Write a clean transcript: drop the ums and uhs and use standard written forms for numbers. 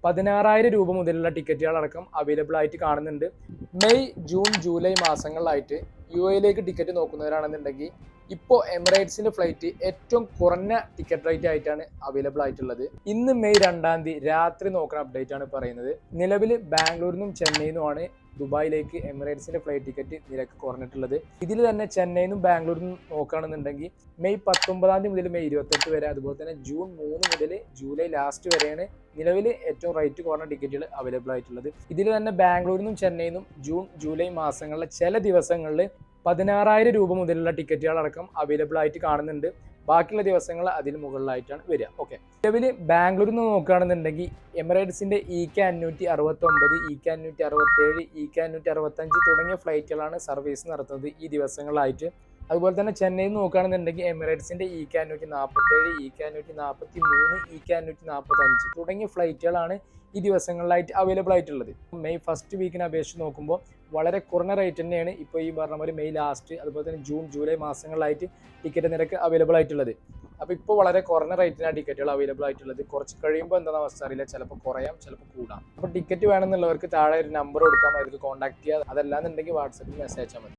16,000 രൂപ മുതലുള്ള ടിക്കറ്റുകളടക്കം അവൈലബിൾ ആയിട്ട് കാണുന്നുണ്ട്. മെയ്, ജൂൺ, ജൂലൈ മാസങ്ങളിലായിട്ട് UAE ടിക്കറ്റ് നോക്കുന്നവരാണെന്നുണ്ടെങ്കിൽ ഇപ്പോൾ എമിറേറ്റ്സിന്റെ ഫ്ലൈറ്റ് ഏറ്റവും കുറഞ്ഞ ടിക്കറ്റ് റേറ്റ് ആയിട്ടാണ് അവൈലബിൾ ആയിട്ടുള്ളത്. ഇന്ന് മെയ് 2-ാം തീയതി രാത്രി നോക്കുന്ന അപ്ഡേറ്റ് ആണ് പറയുന്നത്. നിലവിൽ ബാംഗ്ലൂരിൽ നിന്നും ചെന്നൈയിൽ നിന്നുമാണ് ദുബായിലേക്ക് എമിറേറ്റ്സിന്റെ ഫ്ലൈറ്റ് ടിക്കറ്റ് നിരക്ക് കുറഞ്ഞിട്ടുള്ളത്. ഇതിൽ തന്നെ ചെന്നൈയിൽ നിന്നും ബാംഗ്ലൂരിൽ നിന്നും നോക്കുകയാണെന്നുണ്ടെങ്കിൽ മെയ് 19-ാം തീയതി മുതൽ മെയ് 28 വരെ, അതുപോലെ തന്നെ ജൂൺ 3 മുതൽ ജൂലൈ ലാസ്റ്റ് വരെയാണ് നിലവിൽ ഏറ്റവും റേറ്റ് കുറഞ്ഞ ടിക്കറ്റുകൾ അവൈലബിൾ ആയിട്ടുള്ളത്. ഇതിൽ തന്നെ ബാംഗ്ലൂരിൽ നിന്നും ചെന്നൈയിൽ നിന്നും ജൂൺ, ജൂലൈ മാസങ്ങളിലെ ചില ദിവസങ്ങളിൽ 16,000 രൂപ മുതലുള്ള ടിക്കറ്റുകളടക്കം അവൈലബിൾ ആയിട്ട് കാണുന്നുണ്ട്. ബാക്കിയുള്ള ദിവസങ്ങൾ അതിന് മുകളിലായിട്ടാണ് വരിക. ഓക്കെ, നിലവിൽ ബാംഗ്ലൂരിൽ നിന്ന് നോക്കുകയാണെന്നുണ്ടെങ്കിൽ എമിറേറ്റ്സിന്റെ EK 569, EK 567, EK 565 തുടങ്ങിയ ഫ്ലൈറ്റുകളാണ് സർവീസ് നടത്തുന്നത് ഈ ദിവസങ്ങളായിട്ട്. അതുപോലെ തന്നെ ചെന്നൈയിൽ നോക്കുകയാണെന്നുണ്ടെങ്കിൽ എമിറേറ്റ്സിന്റെ EK 547, EK 543, EK 545 തുടങ്ങിയ ഫ്ലൈറ്റുകളാണ് ഈ ദിവസങ്ങളിലായിട്ട് അവൈലബിൾ ആയിട്ടുള്ളത്. മെയ് ഫസ്റ്റ് വീക്കിനെ അപേക്ഷിച്ച് നോക്കുമ്പോൾ വളരെ കുറഞ്ഞ റേറ്റ് തന്നെയാണ് ഇപ്പോൾ ഈ പറഞ്ഞ പോലെ മെയ് ലാസ്റ്റ്, അതുപോലെ തന്നെ ജൂൺ, ജൂലൈ മാസങ്ങളിലായിട്ട് ടിക്കറ്റ് നിരക്ക് അവൈലബിൾ ആയിട്ടുള്ളത്. അപ്പോൾ ഇപ്പോൾ വളരെ കുറഞ്ഞ റേറ്റിനാണ് ടിക്കറ്റുകൾ അവൈലബിൾ ആയിട്ടുള്ളത്. കുറച്ച് കഴിയുമ്പോൾ എന്താണെന്ന് അവസ്ഥ അറിയില്ല, ചിലപ്പോൾ കുറയാം, ചിലപ്പോൾ കൂടാം. അപ്പോൾ ടിക്കറ്റ് വേണമെന്നുള്ളവർക്ക് താഴെ ഒരു നമ്പർ കൊടുക്കാം, അതിൽ കോൺടാക്ട് ചെയ്യുക. അതല്ലാന്നുണ്ടെങ്കിൽ വാട്സാപ്പിൽ മെസ്സേജ് അയച്ചാൽ മതി.